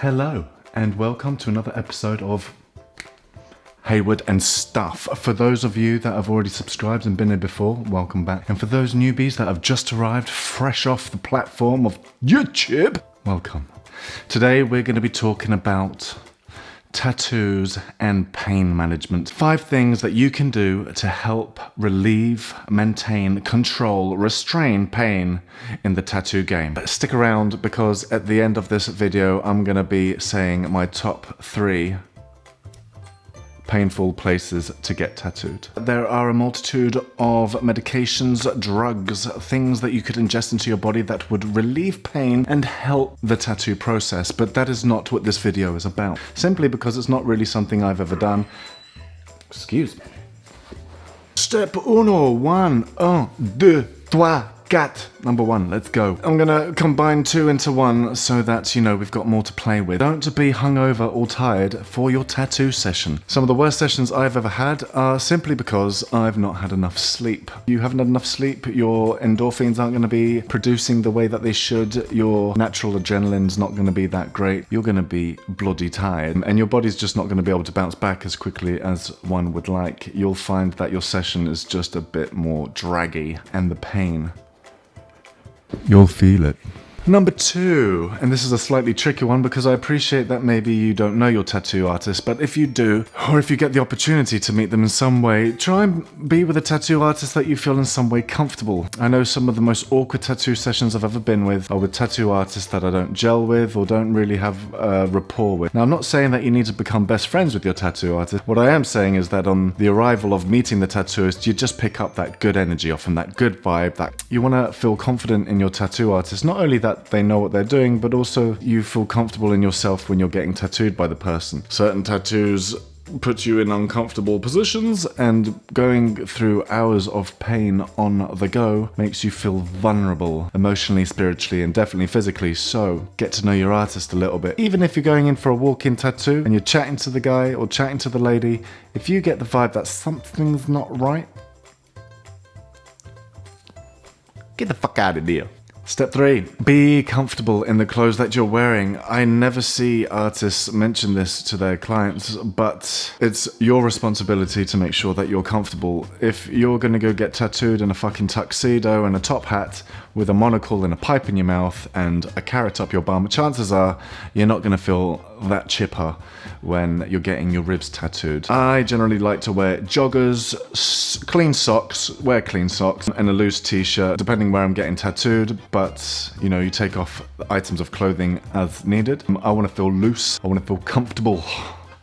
Hello, and welcome to another episode of Heywood and Stuff. For those of you that have already subscribed and been here before, welcome back. And for those newbies that have just arrived fresh off the platform of YouTube, welcome. Today we're going to be talking about tattoos and pain management. 5 things that you can do to help relieve, maintain, control, restrain pain in the tattoo game. Stick around because at the end of this video, I'm going to be saying my top 3 painful places to get tattooed. There are a multitude of medications, drugs, things that you could ingest into your body that would relieve pain and help the tattoo process, but that is not what this video is about. Simply because it's not really something I've ever done. Excuse me. Step 1, 2, 3, 4. Number 1, let's go. I'm gonna combine 2 into 1 so that, we've got more to play with. Don't be hungover or tired for your tattoo session. Some of the worst sessions I've ever had are simply because I've not had enough sleep. You haven't had enough sleep, your endorphins aren't gonna be producing the way that they should, your natural adrenaline's not gonna be that great, you're gonna be bloody tired, and your body's just not gonna be able to bounce back as quickly as one would like. You'll find that your session is just a bit more draggy, and the pain, you'll feel it. Number 2, and this is a slightly tricky one because I appreciate that maybe you don't know your tattoo artist, but if you do, or if you get the opportunity to meet them in some way, try and be with a tattoo artist that you feel in some way comfortable. I know some of the most awkward tattoo sessions I've ever been with are with tattoo artists that I don't gel with or don't really have a rapport with. Now, I'm not saying that you need to become best friends with your tattoo artist. What I am saying is that on the arrival of meeting the tattooist, you just pick up that good energy off and that good vibe, that you want to feel confident in your tattoo artist. Not only that they know what they're doing, but also you feel comfortable in yourself when you're getting tattooed by the person. Certain tattoos put you in uncomfortable positions, and going through hours of pain on the go makes you feel vulnerable emotionally, spiritually, and definitely physically. So get to know your artist a little bit. Even if you're going in for a walk-in tattoo and you're chatting to the guy or chatting to the lady, if you get the vibe that something's not right, get the fuck out of here. Step 3, be comfortable in the clothes that you're wearing. I never see artists mention this to their clients, but it's your responsibility to make sure that you're comfortable. If you're gonna go get tattooed in a fucking tuxedo and a top hat with a monocle and a pipe in your mouth and a carrot up your bum, chances are you're not gonna feel that chipper when you're getting your ribs tattooed. I generally like to wear joggers, clean socks, and a loose t-shirt, depending where I'm getting tattooed, but you take off items of clothing as needed. I want to feel loose, I want to feel comfortable.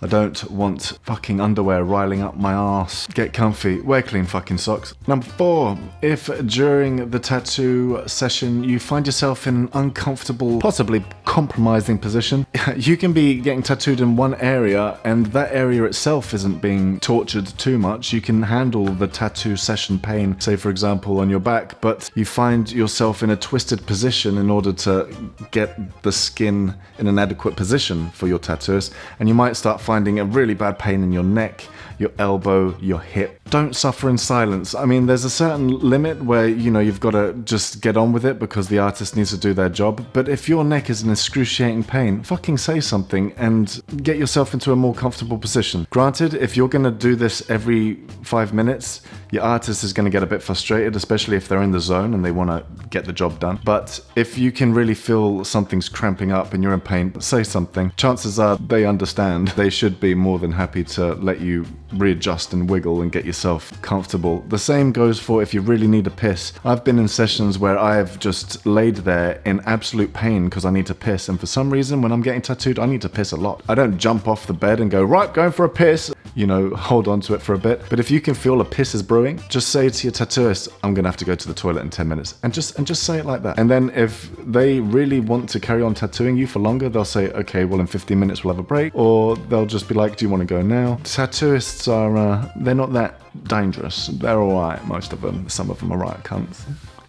I don't want fucking underwear riling up my ass. Get comfy, wear clean fucking socks. Number 4, if during the tattoo session you find yourself in an uncomfortable, possibly compromising position, you can be getting tattooed in one area and that area itself isn't being tortured too much. You can handle the tattoo session pain, say for example on your back, but you find yourself in a twisted position in order to get the skin in an adequate position for your tattoos, and you might start finding a really bad pain in your neck, your elbow, your hip. Don't suffer in silence. I mean, there's a certain limit where, you've got to just get on with it because the artist needs to do their job. But if your neck is in excruciating pain, fucking say something and get yourself into a more comfortable position. Granted, if you're going to do this every 5 minutes, your artist is going to get a bit frustrated, especially if they're in the zone and they want to get the job done. But if you can really feel something's cramping up and you're in pain, say something. Chances are they understand. They should be more than happy to let you readjust and wiggle and get yourself comfortable. The same goes for if you really need a piss. I've been in sessions where I've just laid there in absolute pain because I need to piss, and for some reason when I'm getting tattooed I need to piss a lot. I don't jump off the bed and go, right, going for a piss, hold on to it for a bit. But if you can feel a piss is brewing, just say to your tattooist, I'm gonna have to go to the toilet in 10 minutes, and just say it like that. And then if they really want to carry on tattooing you for longer, they'll say, okay, well in 15 minutes we'll have a break, or they'll just be like, do you want to go now? Tattooists are they're not that dangerous. They're alright, most of them. Some of them are right cunts.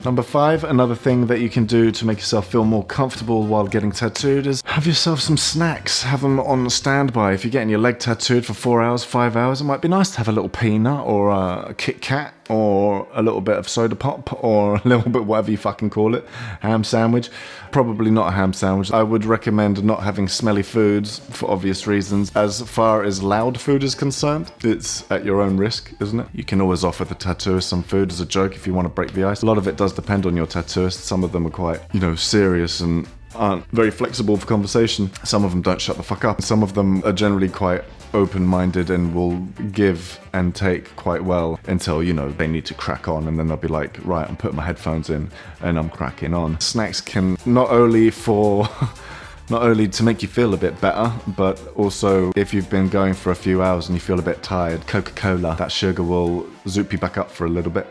Number 5, another thing that you can do to make yourself feel more comfortable while getting tattooed is have yourself some snacks. Have them on standby. If you're getting your leg tattooed for 4 hours, 5 hours, it might be nice to have a little peanut or a Kit Kat or a little bit of soda pop, or a little bit whatever you fucking call it, ham sandwich. Probably not a ham sandwich. I would recommend not having smelly foods for obvious reasons. As far as loud food is concerned, it's at your own risk, isn't it? You can always offer the tattooist some food as a joke if you want to break the ice. A lot of it does depend on your tattooist. Some of them are quite, serious and aren't very flexible for conversation. Some of them don't shut the fuck up. Some of them are generally quite open-minded and will give and take quite well until, they need to crack on, and then they'll be like, right, I'm putting my headphones in and I'm cracking on. Snacks can not only to make you feel a bit better, but also if you've been going for a few hours and you feel a bit tired, Coca-Cola, that sugar will zoop you back up for a little bit.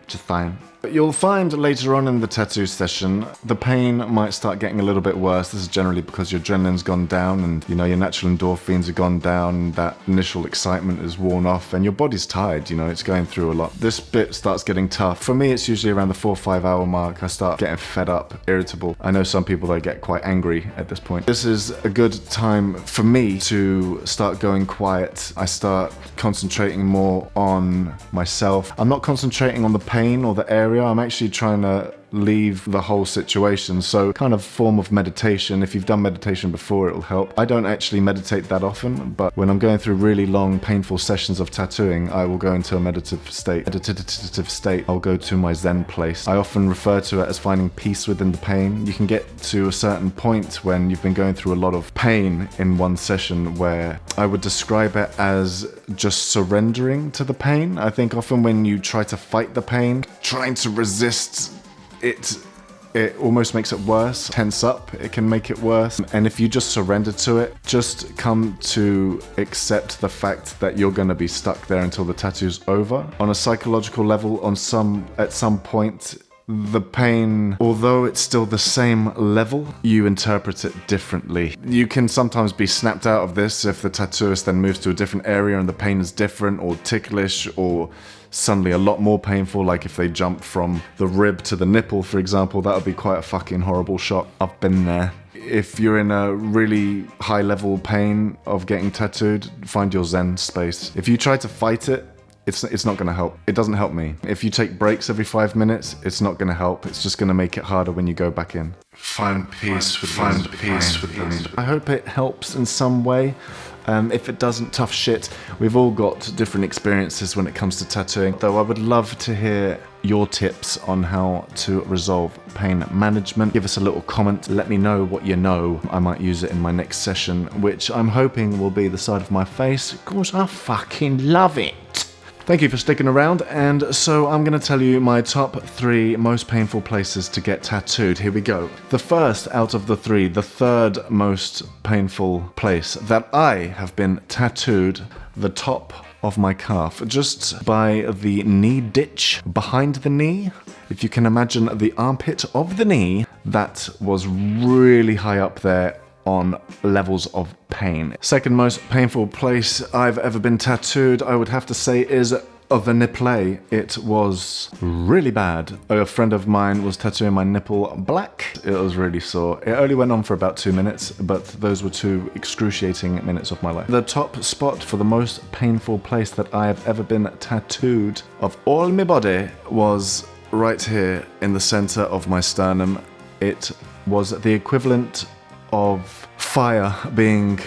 Just fine. But you'll find later on in the tattoo session, the pain might start getting a little bit worse. This is generally because your adrenaline's gone down and, your natural endorphins have gone down. That initial excitement is worn off and your body's tired, it's going through a lot. This bit starts getting tough. For me, it's usually around the 4 or 5 hour mark. I start getting fed up, irritable. I know some people, they get quite angry at this point. This is a good time for me to start going quiet. I start concentrating more on myself. I'm not concentrating on the pain or the area. I'm actually trying to leave the whole situation. So kind of form of meditation. If you've done meditation before, it'll help. I don't actually meditate that often, but when I'm going through really long, painful sessions of tattooing, I will go into a meditative state. I'll go to my Zen place. I often refer to it as finding peace within the pain. You can get to a certain point when you've been going through a lot of pain in one session where I would describe it as just surrendering to the pain. I think often when you try to fight the pain, trying to resist it almost makes it worse. Tense up, it can make it worse. And if you just surrender to it, just come to accept the fact that you're going to be stuck there until the tattoo's over. On a psychological level, at some point, the pain, although it's still the same level, you interpret it differently. You can sometimes be snapped out of this if the tattooist then moves to a different area and the pain is different or ticklish or suddenly a lot more painful, like if they jump from the rib to the nipple, for example. That would be quite a fucking horrible shock. I've been there. If you're in a really high level pain of getting tattooed, find your Zen space. If you try to fight it, it's not going to help. It doesn't help me. If you take breaks every 5 minutes, it's not going to help. It's just going to make it harder when you go back in. Find peace with them. I hope it helps in some way. If it doesn't, tough shit. We've all got different experiences when it comes to tattooing. Though I would love to hear your tips on how to resolve pain management. Give us a little comment. Let me know what you know. I might use it in my next session, which I'm hoping will be the side of my face, because I fucking love it. Thank you for sticking around, and so I'm going to tell you my top 3 most painful places to get tattooed. Here we go. The first out of the 3, the third most painful place that I have been tattooed, the top of my calf, just by the knee ditch behind the knee. If you can imagine the armpit of the knee, that was really high up there on levels of pain. Second most painful place I've ever been tattooed, I would have to say, is the nipple. It was really bad. A friend of mine was tattooing my nipple black. It was really sore. It only went on for about 2 minutes, but those were 2 excruciating minutes of my life. The top spot for the most painful place that I have ever been tattooed of all my body was right here in the center of my sternum. It was the equivalent of fire being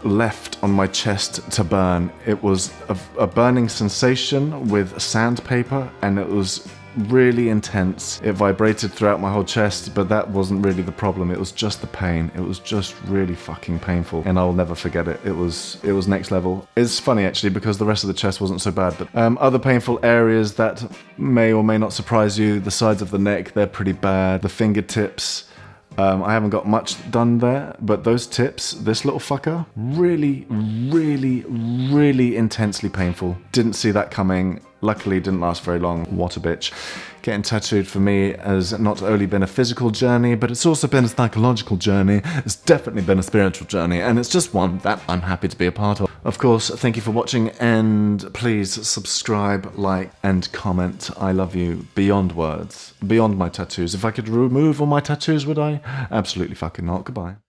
left on my chest to burn. It was a burning sensation with sandpaper, and it was really intense. It vibrated throughout my whole chest, but that wasn't really the problem. It was just the pain. It was just really fucking painful, and I'll never forget it. It was next level. It's funny actually, because the rest of the chest wasn't so bad, but other painful areas that may or may not surprise you: the sides of the neck, they're pretty bad. The fingertips, I haven't got much done there, but those tips, this little fucker, really, really, really intensely painful. Didn't see that coming. Luckily, didn't last very long. What a bitch. Getting tattooed for me has not only been a physical journey, but it's also been a psychological journey. It's definitely been a spiritual journey, and it's just one that I'm happy to be a part of. Of course, thank you for watching, and please subscribe, like, and comment. I love you beyond words, beyond my tattoos. If I could remove all my tattoos, would I? Absolutely fucking not. Goodbye.